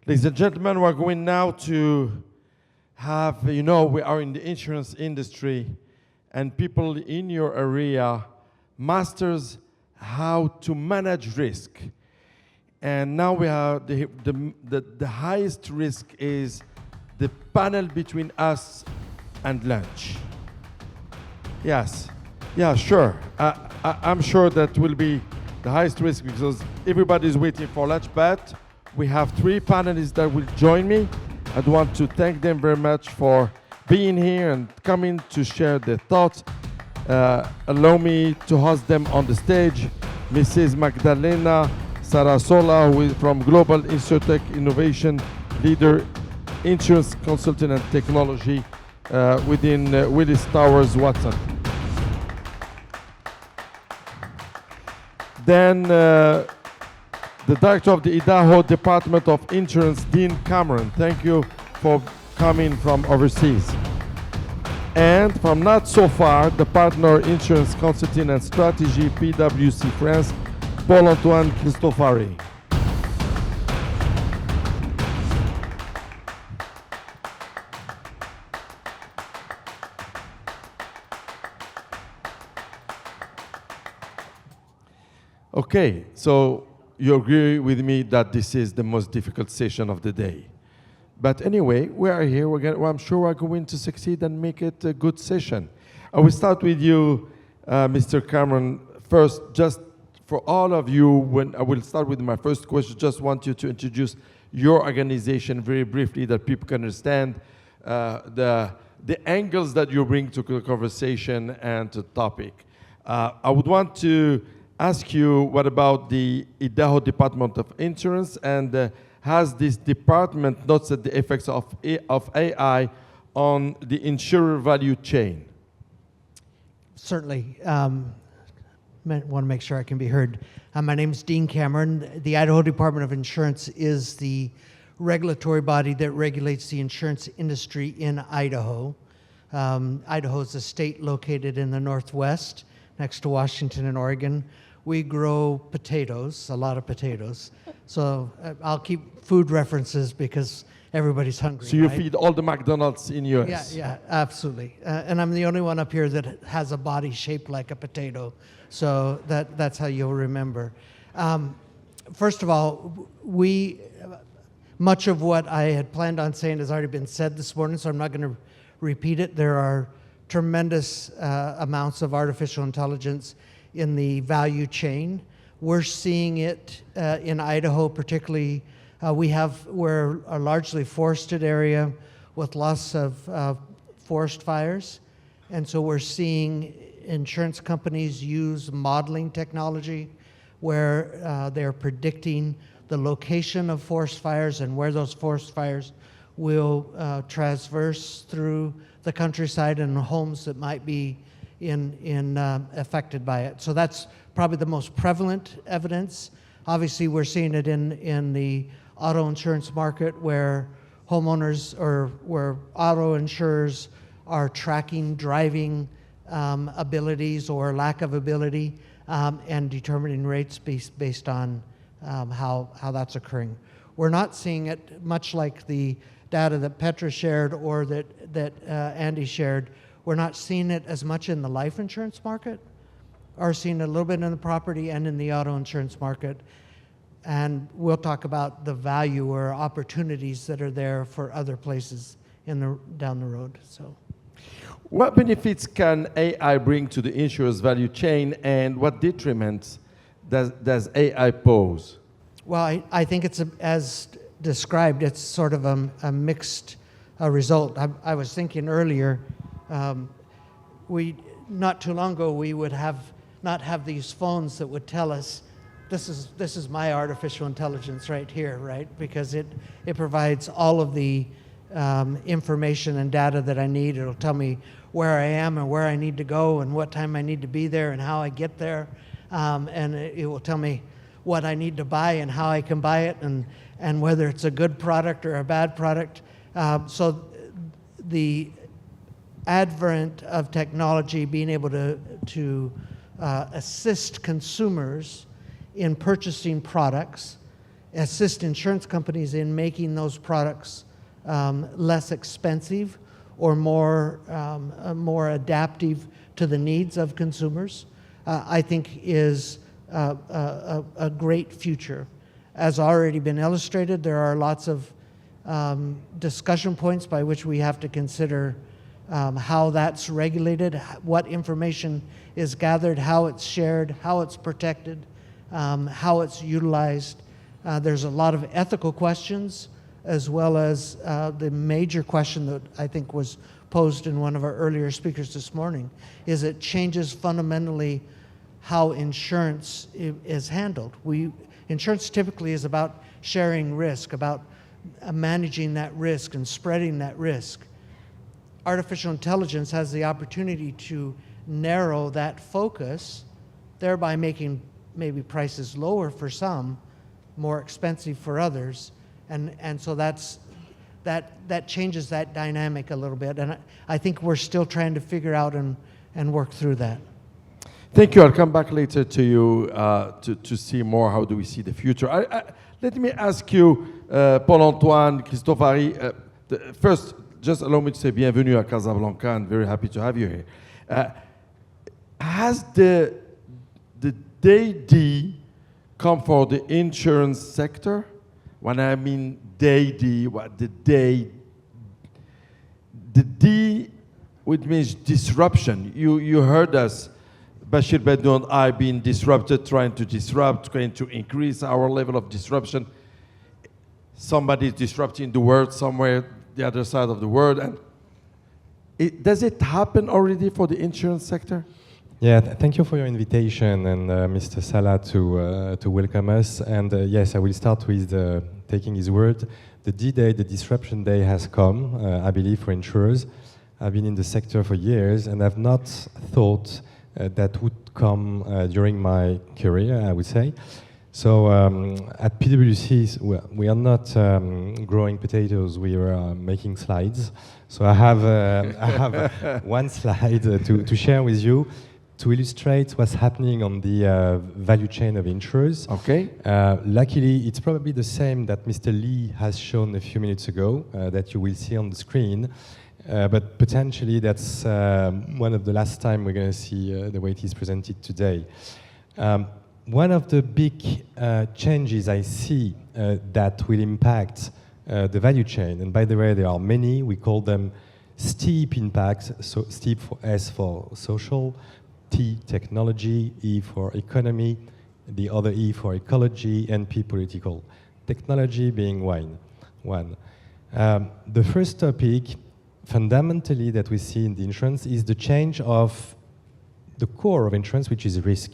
Ladies and gentlemen, we're going now to have, we are in the insurance industry, and people in your area masters how to manage risk. And now we have the highest risk is the panel between us and lunch. Yes, yeah, sure. I'm sure that will be the highest risk because everybody's waiting for lunch, but we have 3 panelists that will join me. I'd want to thank them very much for being here and coming to share their thoughts. Allow me to host them on the stage. Mrs. Magdalena Sarasola, who is from Global Insurtech Innovation Leader, Insurance Consultant and Technology within Willis Towers Watson. Then the Director of the Idaho Department of Insurance, Dean Cameron. Thank you for coming from overseas. And from not so far, the Partner Insurance Consulting and Strategy, PwC France, Paul-Antoine Cristofari. Okay, so you agree with me that this is the most difficult session of the day. But anyway, we are here. I'm sure we're going to succeed and make it a good session. I will start with you, Mr. Cameron. First, just for all of you, when I will start with my first question, just want you to introduce your organization very briefly that people can understand the angles that you bring to the conversation and to the topic. I would want to ask you, what about the Idaho Department of Insurance, and has this department noticed the effects of AI on the insurer value chain? Certainly. Want to make sure I can be heard. My name is Dean Cameron. The Idaho Department of Insurance is the regulatory body that regulates the insurance industry in Idaho. Idaho is a state located in the Northwest, next to Washington and Oregon. We grow potatoes, a lot of potatoes. So I'll keep food references because everybody's hungry. So you right? feed all the McDonald's in US? Yeah, absolutely. And I'm the only one up here that has a body shaped like a potato. So that's how you'll remember. First of all, much of what I had planned on saying has already been said this morning, so I'm not going to repeat it. There are tremendous amounts of artificial intelligence in the value chain. We're seeing it in Idaho particularly. We're a largely forested area with lots of forest fires. And so we're seeing insurance companies use modeling technology where they're predicting the location of forest fires and where those forest fires will traverse through the countryside and homes that might be affected by it. So that's probably the most prevalent evidence. Obviously, we're seeing it in the auto insurance market where homeowners or where auto insurers are tracking driving abilities or lack of ability and determining rates based on how that's occurring. We're not seeing it much like the data that Petra shared or that Andy shared. We're not seeing it as much in the life insurance market. Are seeing it a little bit in the property and in the auto insurance market. And we'll talk about the value or opportunities that are there for other places down the road. So, what benefits can AI bring to the insurer's value chain, and what detriments does AI pose? Well, I think it's as described. It's sort of a mixed result. I was thinking earlier. Not too long ago, we would not have these phones that would tell us, this is my artificial intelligence right here, right? Because it provides all of the information and data that I need. It'll tell me where I am and where I need to go and what time I need to be there and how I get there. And it will tell me what I need to buy and how I can buy it and whether it's a good product or a bad product. So the advent of technology being able to assist consumers in purchasing products assist insurance companies in making those products less expensive or more adaptive to the needs of consumers, I think is a great future. As already been illustrated, there are lots of discussion points by which we have to consider how that's regulated, what information is gathered, how it's shared, how it's protected, how it's utilized. There's a lot of ethical questions, as well as the major question that I think was posed in one of our earlier speakers this morning, is it changes fundamentally how insurance is handled. Insurance typically is about sharing risk, about managing that risk and spreading that risk. Artificial intelligence has the opportunity to narrow that focus, thereby making maybe prices lower for some, more expensive for others, and so that changes that dynamic a little bit, and I think we're still trying to figure out and work through that. Thank you. I'll come back later to you to see more how do we see the future. Let me ask you, Paul-Antoine, Christophe Harry, first, just allow me to say bienvenue à Casablanca, and very happy to have you here. Has the day D come for the insurance sector? When I mean day D, what the D, which means disruption. You heard us, Bashir Bedou and I, being disrupted, trying to disrupt, trying to increase our level of disruption. Somebody is disrupting the world somewhere, the other side of the world. And does it happen already for the insurance sector? Yeah, thank you for your invitation and Mr. Salah to welcome us. And yes, I will start with taking his word. The D-Day, the disruption day has come, I believe, for insurers. I've been in the sector for years, and I've not thought that would come during my career, I would say. So at PwC, we are not growing potatoes, we are making slides. So I have one slide to share with you to illustrate what's happening on the value chain of insurers. Okay. Luckily, it's probably the same that Mr. Lee has shown a few minutes ago that you will see on the screen. But potentially that's one of the last time we're going to see the way it is presented today. One of the big changes I see that will impact the value chain, and by the way, there are many, we call them steep impacts, so steep for S for social, T, technology, E for economy, the other E for ecology, and P, political. Technology being one. The first topic, fundamentally, that we see in the insurance is the change of the core of insurance, which is risk.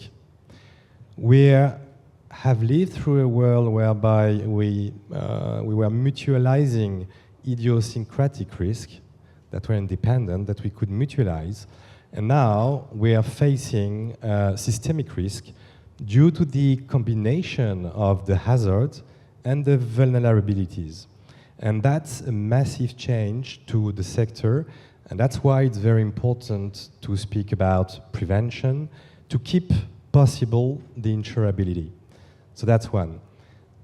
We have lived through a world whereby we were mutualizing idiosyncratic risk that were independent, that we could mutualize. And now we are facing systemic risk due to the combination of the hazard and the vulnerabilities. And that's a massive change to the sector, and that's why it's very important to speak about prevention, to keep possible the insurability. So that's one.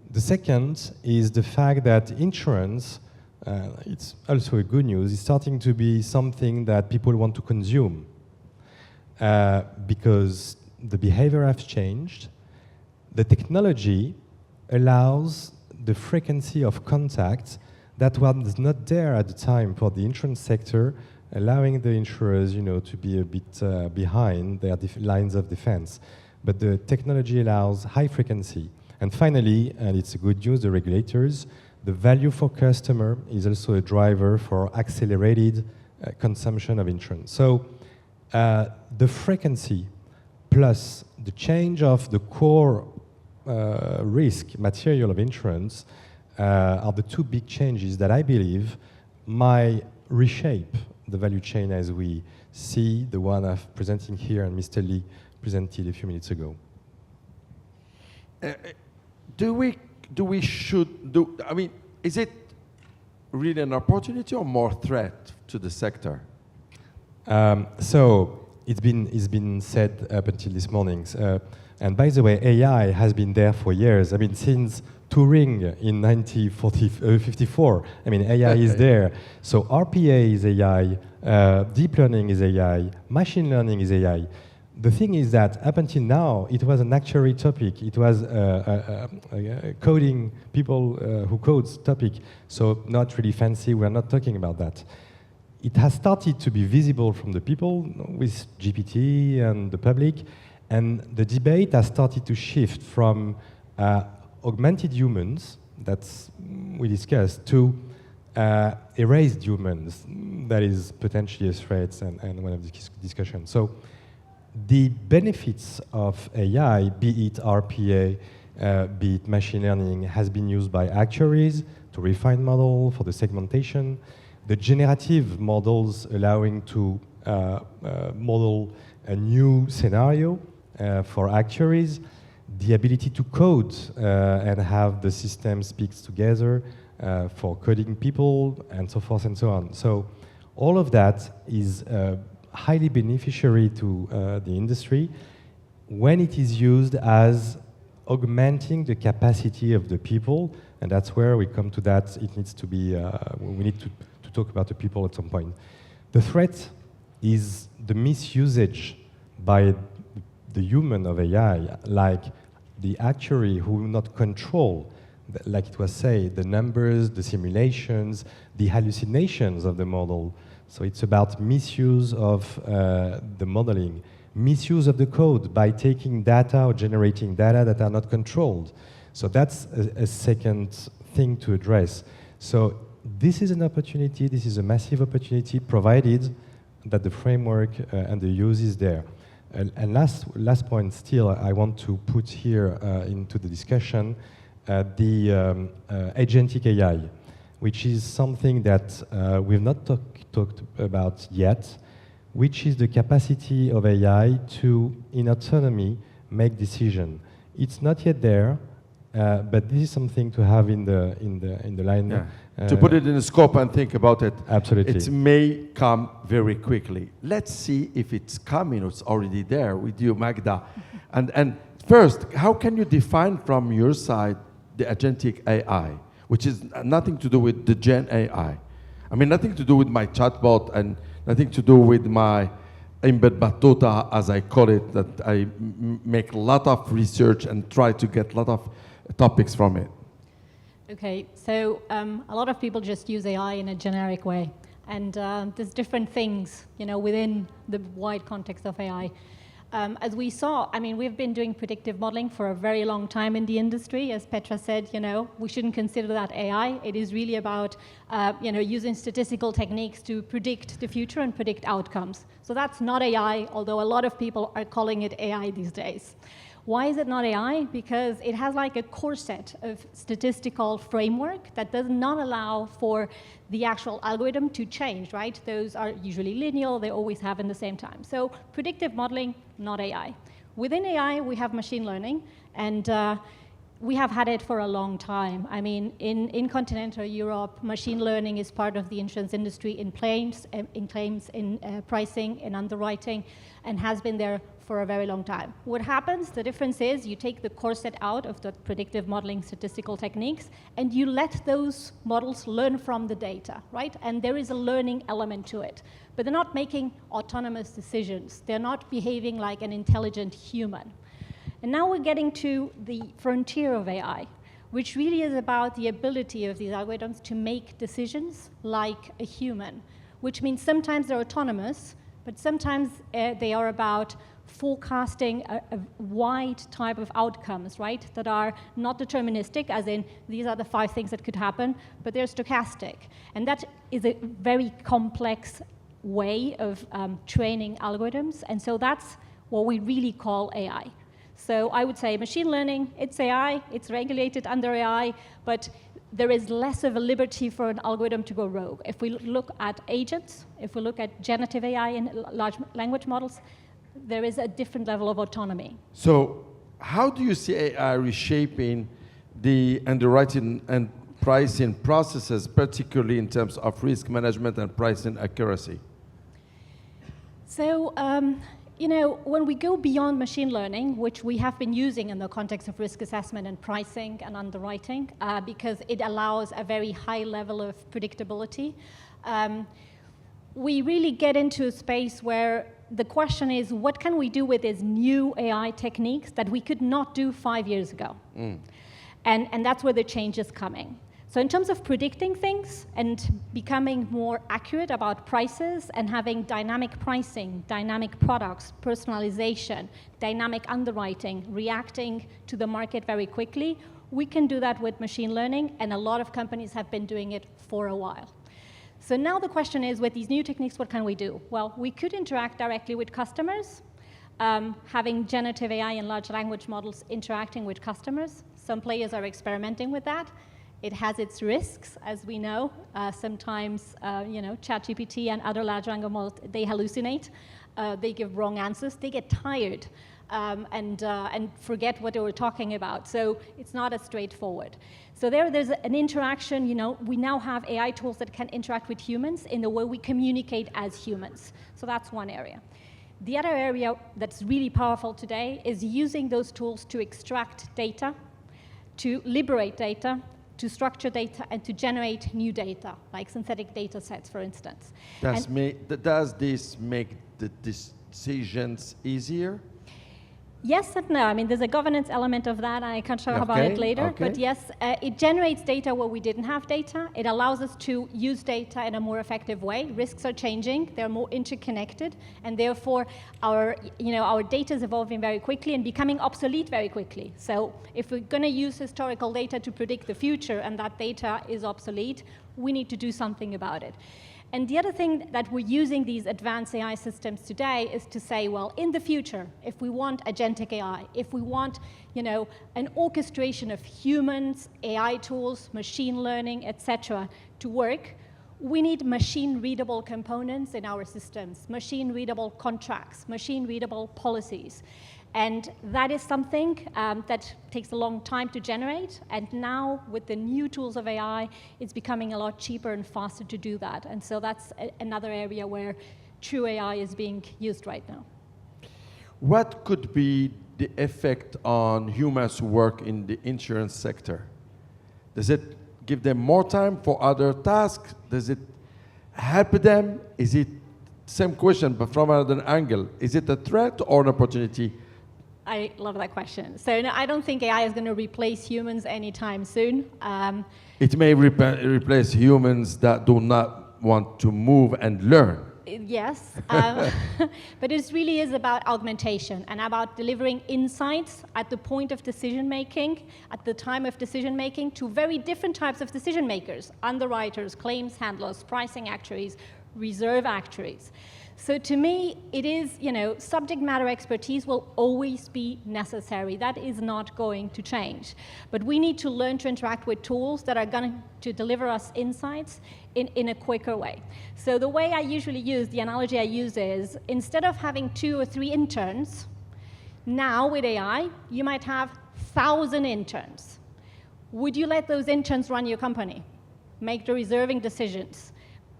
The second is the fact that insurance, it's also a good news, is starting to be something that people want to consume because the behavior has changed. The technology allows the frequency of contact that was not there at the time for the insurance sector, allowing the insurers, to be a bit behind their lines of defense. But the technology allows high frequency. And finally, and it's a good news, the regulators, the value for customer is also a driver for accelerated consumption of insurance. So the frequency plus the change of the core risk material of insurance are the two big changes that I believe might reshape the value chain as we see the one I'm presenting here and Mr. Lee presented a few minutes ago. Is it really an opportunity or more threat to the sector? So it's been said up until this morning. And by the way, AI has been there for years. Since Turing in 1954. I mean, AI is there. So RPA is AI, deep learning is AI, machine learning is AI. The thing is that up until now, it was an actuary topic. It was coding, people who codes topic. So not really fancy, we're not talking about that. It has started to be visible from the people with GPT and the public, and the debate has started to shift from augmented humans, that's we discussed, to erased humans, that is potentially a threat and one of the discussions. So the benefits of AI, be it RPA, be it machine learning, has been used by actuaries to refine model for the segmentation. The generative models allowing to model a new scenario for actuaries, the ability to code and have the system speaks together for coding people, and so forth and so on. So all of that is highly beneficiary to the industry when it is used as augmenting the capacity of the people, and that's where we come to that. It needs to be, we need to talk about the people at some point. The threat is the misusage by the human of AI, like the actuary who will not control, like it was said, the numbers, the simulations, the hallucinations of the model. So it's about misuse of the modeling, misuse of the code by taking data or generating data that are not controlled. So that's a second thing to address. So this is an opportunity, this is a massive opportunity, provided that the framework and the use is there. And last point still, I want to put here into the discussion the agentic AI, which is something that we've not talked about yet, which is the capacity of AI to, in autonomy, make decision. It's not yet there, but this is something to have in the line. Yeah. To put it in the scope and think about it, absolutely, it may come very quickly. Let's see if it's coming or it's already there with you, Magda. And first, how can you define from your side the agentic AI, which is nothing to do with the Gen AI? I mean, nothing to do with my chatbot and nothing to do with my embed batuta, as I call it, that I make a lot of research and try to get a lot of topics from it. Okay, so a lot of people just use AI in a generic way, and there's different things, within the wide context of AI. As we saw, I mean, we've been doing predictive modeling for a very long time in the industry. As Petra said, we shouldn't consider that AI. It is really about, using statistical techniques to predict the future and predict outcomes. So that's not AI, although a lot of people are calling it AI these days. Why is it not AI? Because it has like a core set of statistical framework that does not allow for the actual algorithm to change, right? Those are usually linear, they always happen at the same time. So predictive modeling, not AI. Within AI, we have machine learning, and we have had it for a long time. I mean, in continental Europe, machine learning is part of the insurance industry in claims, in pricing, in underwriting, and has been there for a very long time. What happens, the difference is you take the core set out of the predictive modeling statistical techniques and you let those models learn from the data, right? And there is a learning element to it. But they're not making autonomous decisions. They're not behaving like an intelligent human. And now we're getting to the frontier of AI, which really is about the ability of these algorithms to make decisions like a human, which means sometimes they're autonomous, but sometimes they are about forecasting a wide type of outcomes, right, that are not deterministic, as in these are the 5 things that could happen, but they're stochastic. And that is a very complex way of training algorithms, and so that's what we really call AI. So I would say machine learning, it's AI, it's regulated under AI, but there is less of a liberty for an algorithm to go rogue. If we look at agents, if we look at generative AI and large language models, there is a different level of autonomy. So how do you see AI reshaping the underwriting and pricing processes, particularly in terms of risk management and pricing accuracy? So you know, when we go beyond machine learning, which we have been using in the context of risk assessment and pricing and underwriting, because it allows a very high level of predictability, we really get into a space where the question is, what can we do with these new AI techniques that we could not do 5 years ago? And that's where the change is coming. So in terms of predicting things and becoming more accurate about prices and having dynamic pricing, dynamic products, personalization, dynamic underwriting, reacting to the market very quickly, we can do that with machine learning, and a lot of companies have been doing it for a while. So now the question is, with these new techniques, what can we do? Well, we could interact directly with customers, having generative AI and large language models interacting with customers. Some players are experimenting with that. It has its risks, as we know. Sometimes, you know, ChatGPT and other large language models, they hallucinate. They give wrong answers. They get tired and forget what they were talking about. So it's not as straightforward. So there's an interaction. You know, we now have AI tools that can interact with humans in the way we communicate as humans. So that's one area. The other area that's really powerful today is using those tools to extract data, to liberate data, to structure data, and to generate new data, like synthetic data sets, for instance. Does this make the decisions easier? Yes and no. I mean, there's a governance element of that. I can talk about it later. Okay. But yes, it generates data where we didn't have data. It allows us to use data in a more effective way. Risks are changing. They're more interconnected. And therefore, our data is evolving very quickly and becoming obsolete very quickly. So if we're going to use historical data to predict the future and that data is obsolete, we need to do something about it. And the other thing that we're using these advanced AI systems today is to say, well, in the future, if we want agentic AI, if we want, you know, an orchestration of humans, AI tools, machine learning, etc., to work, we need machine-readable components in our systems, machine-readable contracts, machine-readable policies. And that is something that takes a long time to generate. And now, with the new tools of AI, it's becoming a lot cheaper and faster to do that. And so that's another area where true AI is being used right now. What could be the effect on humans who work in the insurance sector? Does it give them more time for other tasks? Does it help them? Is it, same question, but from another angle, is it a threat or an opportunity? I love that question. So no, I don't think AI is going to replace humans anytime soon. It may replace humans that do not want to move and learn. Yes, but it really is about augmentation and about delivering insights at the point of decision making, at the time of decision making, to very different types of decision makers: underwriters, claims handlers, pricing actuaries, reserve actuaries. So to me, it is, you know, subject matter expertise will always be necessary. That is not going to change. But we need to learn to interact with tools that are going to deliver us insights in a quicker way. So the way I usually use, the analogy I use is, instead of having 2 or 3 interns, now with AI, you might have 1,000 interns. Would you let those interns run your company, make the reserving decisions,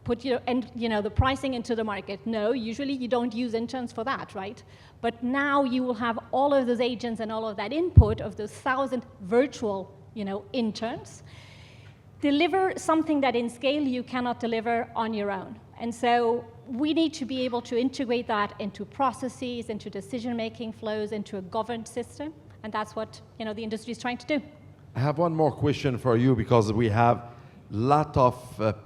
put the pricing into the market? No, usually you don't use interns for that, right? But now you will have all of those agents and all of that input of those 1,000 virtual, interns deliver something that in scale you cannot deliver on your own. And so we need to be able to integrate that into processes, into decision-making flows, into a governed system, and that's what the industry is trying to do. I have one more question for you, because we have lot of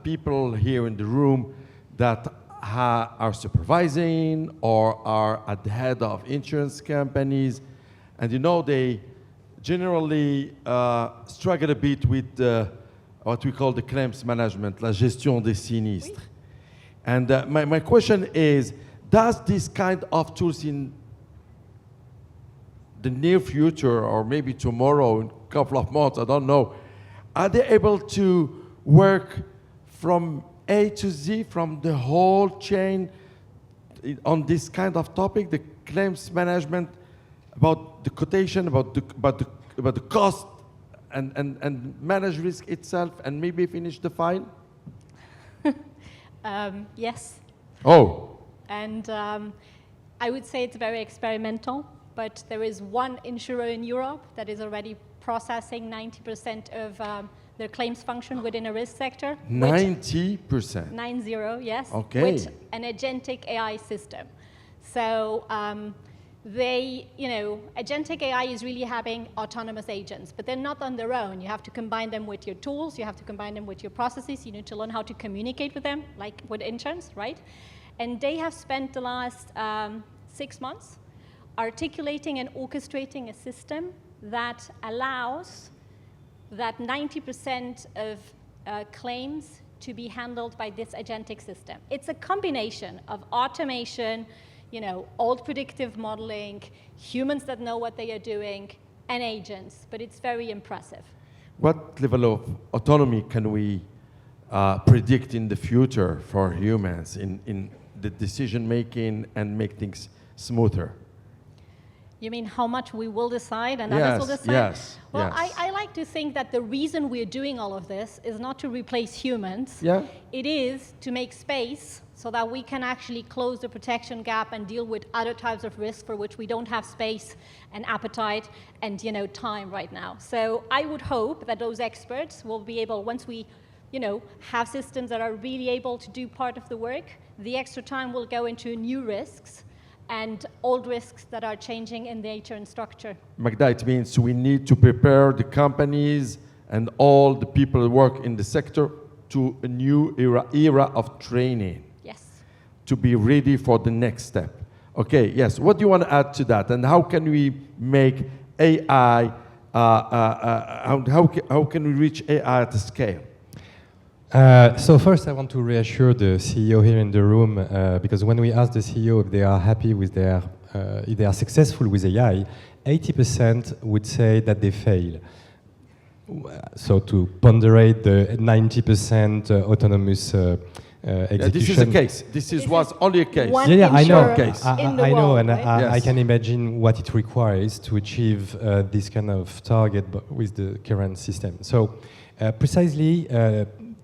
people here in the room that are supervising or are at the head of insurance companies, and they generally struggle a bit with what we call the claims management, la gestion des sinistres. Oui. And my question is, does this kind of tools in the near future, or maybe tomorrow, in a couple of months, I don't know, are they able to work from A to Z, from the whole chain on this kind of topic, the claims management, about the quotation, about the cost, and manage risk itself, and maybe finish the file? Yes. Oh. And I would say it's very experimental, but there is one insurer in Europe that is already processing 90% of their claims function within a risk sector. 90%? 90, yes. Okay. With an agentic AI system. So agentic AI is really having autonomous agents, but they're not on their own. You have to combine them with your tools, you have to combine them with your processes, you need to learn how to communicate with them, like with interns, right? And they have spent the last 6 months articulating and orchestrating a system that allows that 90% of claims to be handled by this agentic system. It's a combination of automation, old predictive modeling, humans that know what they are doing, and agents, but it's very impressive. What level of autonomy can we predict in the future for humans in the decision making and make things smoother? You mean how much we will decide and others will decide? Yes. Well, yes. I like to think that the reason we're doing all of this is not to replace humans. Yeah. It is to make space so that we can actually close the protection gap and deal with other types of risks for which we don't have space and appetite and time right now. So I would hope that those experts will be able, once we have systems that are really able to do part of the work, the extra time will go into new risks and old risks that are changing in nature and structure. Magda, it means we need to prepare the companies and all the people who work in the sector to a new era of training. Yes. To be ready for the next step. Okay, yes. What do you want to add to that? And how can we make AI, how can we reach AI at a scale? So first, I want to reassure the CEO here in the room, because when we ask the CEO if they are happy with if they are successful with AI, 80% would say that they fail. So to ponderate the 90% autonomous execution. This is a case. This was only a case. One I know. Case. In the I know, world, and right? I can imagine what it requires to achieve this kind of target with the current system. So precisely,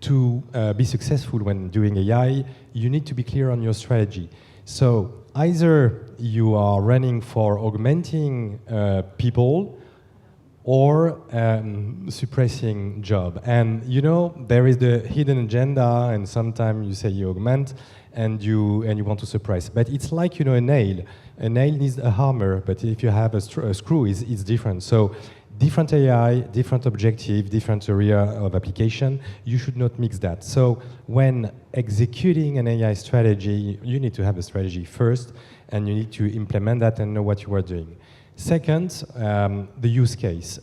to be successful when doing AI, you need to be clear on your strategy. So either you are running for augmenting people or suppressing job. And there is the hidden agenda, and sometimes you say you augment and you want to suppress. But it's like a nail. A nail needs a hammer, but if you have a screw, it's different. So different AI, different objective, different area of application, you should not mix that. So when executing an AI strategy, you need to have a strategy first, and you need to implement that and know what you are doing. Second, the use case,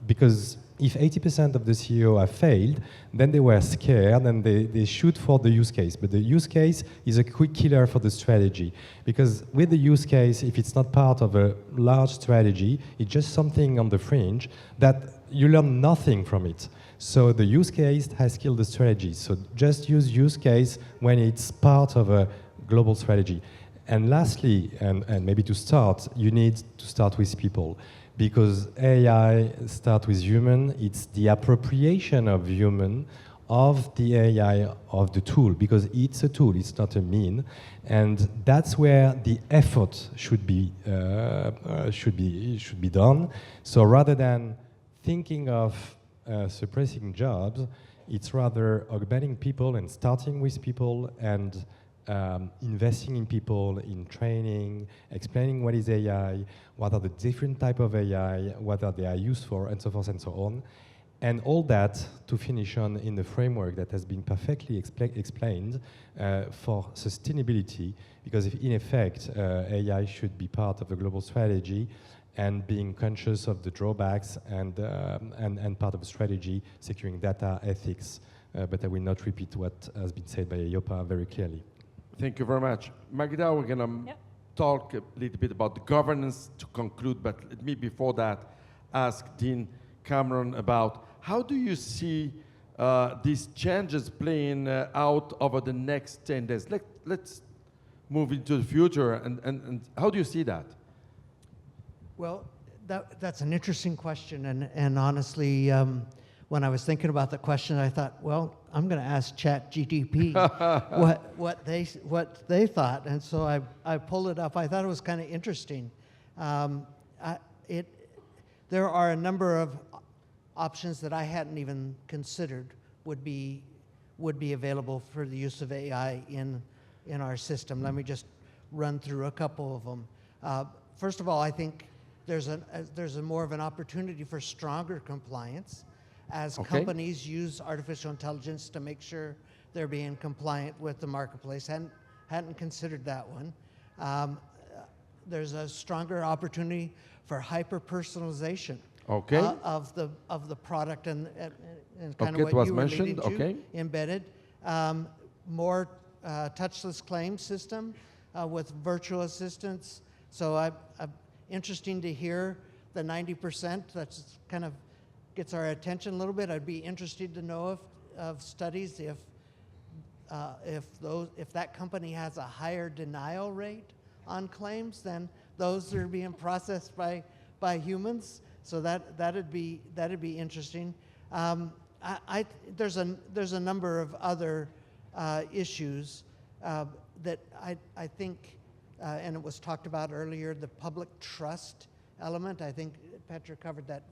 because if 80% of the CEO have failed, then they were scared and they shoot for the use case. But the use case is a quick killer for the strategy. Because with the use case, if it's not part of a large strategy, it's just something on the fringe that you learn nothing from it. So the use case has killed the strategy. So just use case when it's part of a global strategy. And lastly, and maybe to start, you need to start with people. Because AI starts with human, it's the appropriation of human of the AI of the tool, because it's a tool, it's not a mean, and that's where the effort should be done. So rather than thinking of suppressing jobs, it's rather augmenting people and starting with people and investing in people, in training, explaining what is AI, what are the different type of AI, what are they used for, and so forth and so on. And all that to finish on in the framework that has been perfectly explained for sustainability, because in effect, AI should be part of a global strategy and being conscious of the drawbacks and part of the strategy, securing data, ethics, but I will not repeat what has been said by Yopa very clearly. Thank you very much. Magda, we're going to talk a little bit about the governance to conclude, but let me before that ask Dean Cameron about how do you see these changes playing out over the next 10 days? Let's move into the future, and how do you see that? Well, that's an interesting question, and honestly, when I was thinking about the question, I thought, well, I'm going to ask ChatGPT what they thought, and so I pulled it up. I thought it was kind of interesting. There are a number of options that I hadn't even considered would be available for the use of AI in our system. Let me just run through a couple of them. First of all, I think there's a more of an opportunity for stronger compliance as companies use artificial intelligence to make sure they're being compliant with the marketplace. Hadn't considered that one. There's a stronger opportunity for hyper-personalization of the product and kind of what you were leading to, embedded. More touchless claim system with virtual assistants. So interesting to hear the 90%. That's kind of gets our attention a little bit. I'd be interested to know of studies if that company has a higher denial rate on claims than those that are being processed by humans. So that'd be interesting. There's a number of other issues that I think, and it was talked about earlier, the public trust element. I think Petra covered that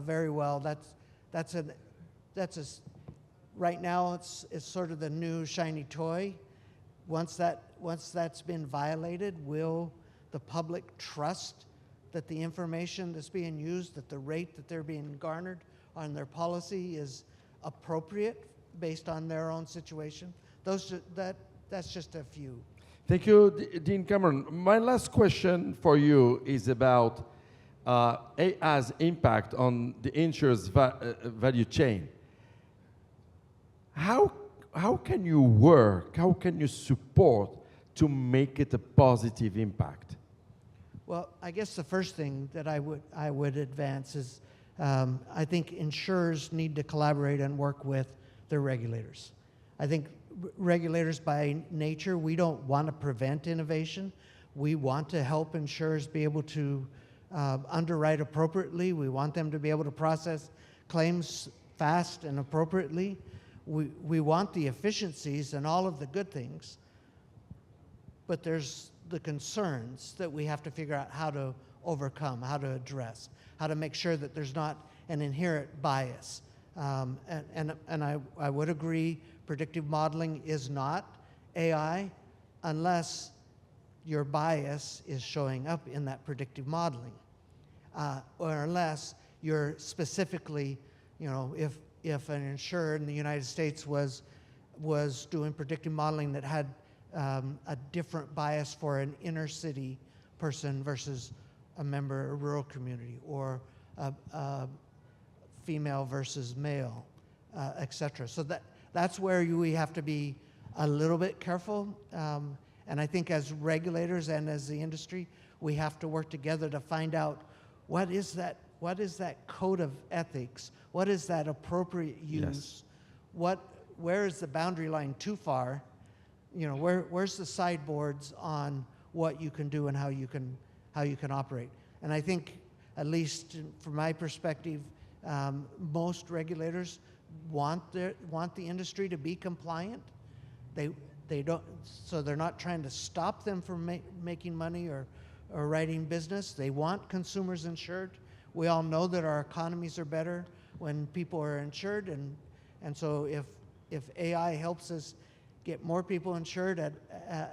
very well. Right now it's sort of the new shiny toy. Once that's been violated, will the public trust that the information that's being used, that the rate that they're being garnered on their policy is appropriate based on their own situation? That's just a few. Thank you, Dean Cameron. My last question for you is about AI's impact on the insurance value chain. How can you work, how can you support to make it a positive impact? Well, I guess the first thing that I would advance is I think insurers need to collaborate and work with their regulators. I think regulators by nature, we don't want to prevent innovation. We want to help insurers be able to underwrite appropriately. We want them to be able to process claims fast and appropriately. We want the efficiencies and all of the good things, but there's the concerns that we have to figure out how to overcome, how to address, how to make sure that there's not an inherent bias. And I would agree, predictive modeling is not AI unless your bias is showing up in that predictive modeling, or unless you're specifically, if an insurer in the United States was doing predictive modeling that had a different bias for an inner city person versus a member of a rural community, or a female versus male, et cetera. So that's where we have to be a little bit careful. And I think as regulators and as the industry, we have to work together to find out what is that code of ethics? What is that appropriate use? Yes. Where is the boundary line too far? Where's the sideboards on what you can do and how you can operate? And I think, at least from my perspective, most regulators want the industry to be compliant. They don't, so they're not trying to stop them from making money or writing business. They want consumers insured. We all know that our economies are better when people are insured, and so if AI helps us get more people insured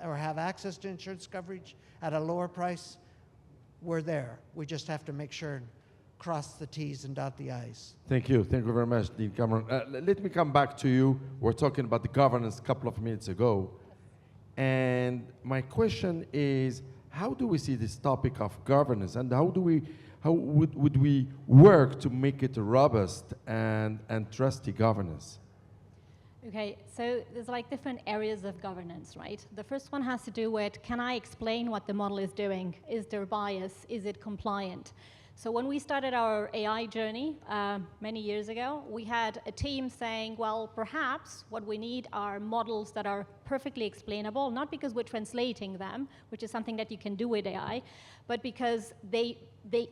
or have access to insurance coverage at a lower price, we're there. We just have to make sure and cross the T's and dot the I's. Thank you. Thank you very much, Dean Cameron. Let me come back to you. We're talking about the governance a couple of minutes ago. And my question is, how do we see this topic of governance, and how would we work to make it a robust and trusty governance? Okay, so there's like different areas of governance, right? The first one has to do with, can I explain what the model is doing? Is there bias? Is it compliant? So when we started our AI journey many years ago, we had a team saying, well, perhaps what we need are models that are perfectly explainable, not because we're translating them, which is something that you can do with AI, but because they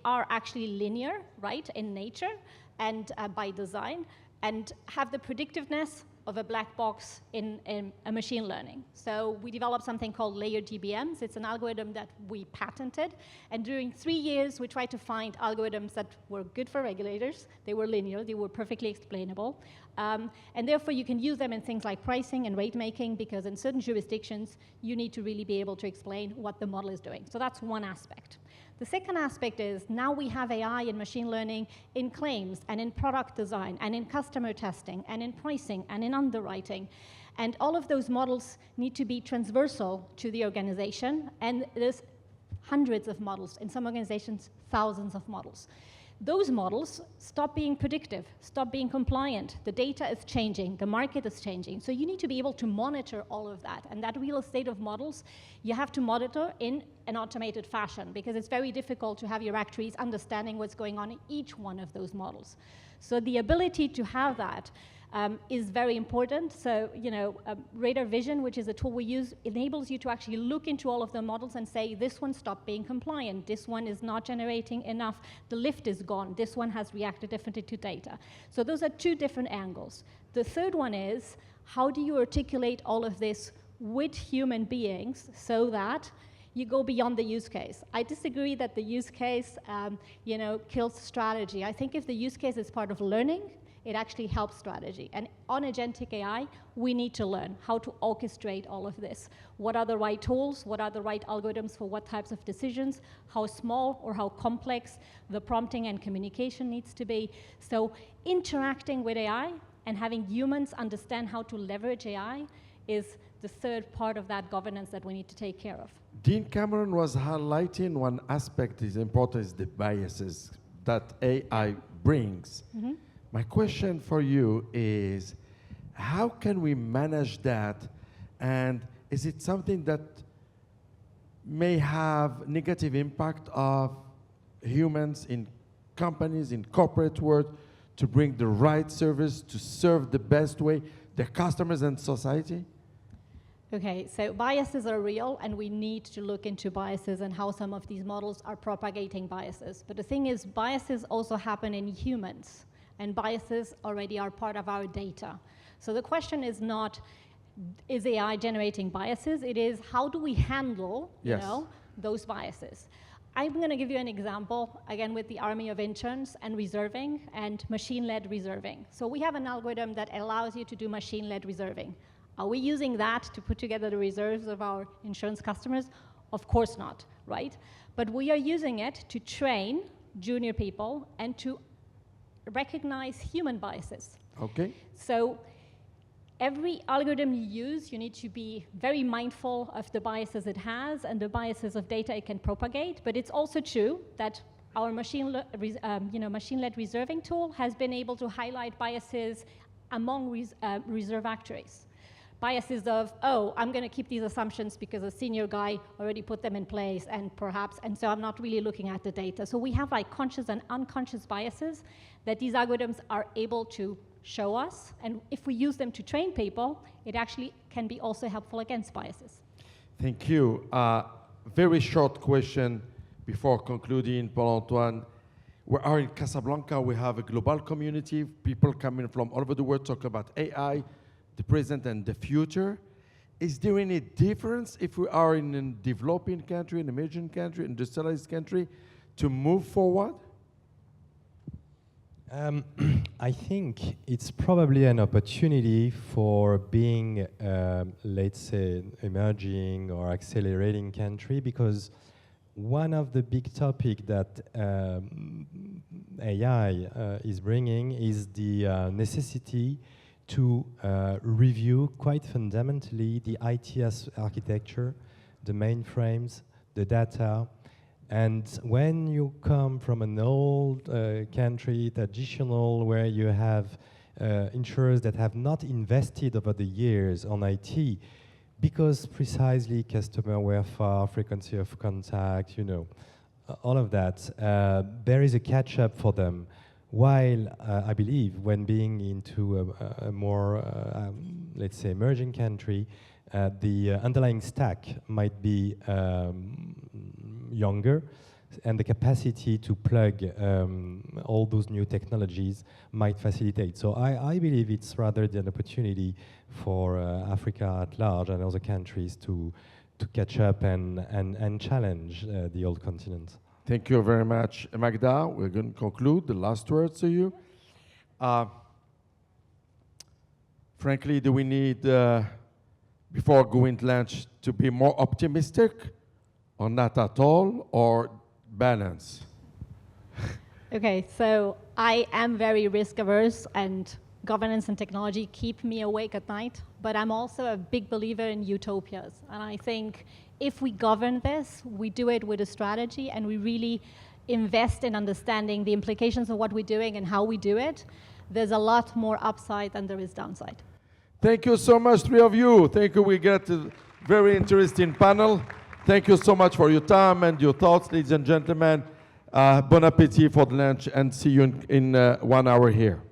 are actually linear, right, in nature and by design, and have the predictiveness of a black box in a machine learning. So we developed something called layered GBMs. It's an algorithm that we patented. And during 3 years, we tried to find algorithms that were good for regulators. They were linear. They were perfectly explainable. And therefore, you can use them in things like pricing and rate making, because in certain jurisdictions, you need to really be able to explain what the model is doing. So that's one aspect. The second aspect is now we have AI and machine learning in claims and in product design and in customer testing and in pricing and in underwriting. And all of those models need to be transversal to the organization. And there's hundreds of models. In some organizations, thousands of models. Those models stop being predictive, stop being compliant. The data is changing, the market is changing. So you need to be able to monitor all of that. And that real estate of models, you have to monitor in an automated fashion, because it's very difficult to have your actuaries understanding what's going on in each one of those models. So the ability to have that is very important. So, Radar Vision, which is a tool we use, enables you to actually look into all of the models and say, this one stopped being compliant, this one is not generating enough, the lift is gone, this one has reacted differently to data. So those are two different angles. The third one is, how do you articulate all of this with human beings so that you go beyond the use case? I disagree that the use case, kills strategy. I think if the use case is part of learning, it actually helps strategy. And on agentic AI, we need to learn how to orchestrate all of this. What are the right tools? What are the right algorithms for what types of decisions? How small or how complex the prompting and communication needs to be. So interacting with AI and having humans understand how to leverage AI is the third part of that governance that we need to take care of. Dean Cameron was highlighting one aspect is important, is the biases that AI brings. Mm-hmm. My question for you is, how can we manage that? And is it something that may have negative impact of humans in companies, in corporate world, to bring the right service, to serve the best way their customers and society? Okay, so biases are real, and we need to look into biases and how some of these models are propagating biases. But the thing is, biases also happen in humans. And biases already are part of our data. So the question is not, is AI generating biases? It is, how do we handle those biases? I'm going to give you an example, again, with the army of interns and reserving and machine-led reserving. So we have an algorithm that allows you to do machine-led reserving. Are we using that to put together the reserves of our insurance customers? Of course not, right? But we are using it to train junior people and to recognize human biases. Okay. So every algorithm you use, you need to be very mindful of the biases it has and the biases of data it can propagate. But it's also true that our machine-led reserving tool has been able to highlight biases among reserve actuaries. Biases of, oh, I'm going to keep these assumptions because a senior guy already put them in place, and so I'm not really looking at the data. So we have like conscious and unconscious biases that these algorithms are able to show us, and if we use them to train people, it actually can be also helpful against biases. Thank you. Very short question before concluding, Paul-Antoine. We are in Casablanca. We have a global community, people coming from all over the world talk about AI, the present and the future. Is there any difference if we are in a developing country, an emerging country, industrialized country, to move forward? I think it's probably an opportunity for being, let's say, emerging or accelerating country, because one of the big topics that AI is bringing is the necessity to review quite fundamentally the IT architecture, the mainframes, the data. And when you come from an old country, traditional, where you have insurers that have not invested over the years on IT, because precisely customer were far, frequency of contact, all of that, there is a catch-up for them. While I believe when being into a more, let's say, emerging country, the underlying stack might be younger, and the capacity to plug all those new technologies might facilitate. So I believe it's rather an opportunity for Africa at large and other countries to catch up and challenge the old continent. Thank you very much, Magda. We're going to conclude. The last words to you. Frankly, do we need, before going to lunch, to be more optimistic, or not at all, or balance? Okay, so I am very risk averse, and governance and technology keep me awake at night, but I'm also a big believer in utopias. And I think if we govern this, we do it with a strategy, and we really invest in understanding the implications of what we're doing and how we do it, there's a lot more upside than there is downside. Thank you so much, three of you. Thank you. We get a very interesting panel. Thank you so much for your time and your thoughts, ladies and gentlemen. Bon appétit for the lunch, and see you in 1 hour here.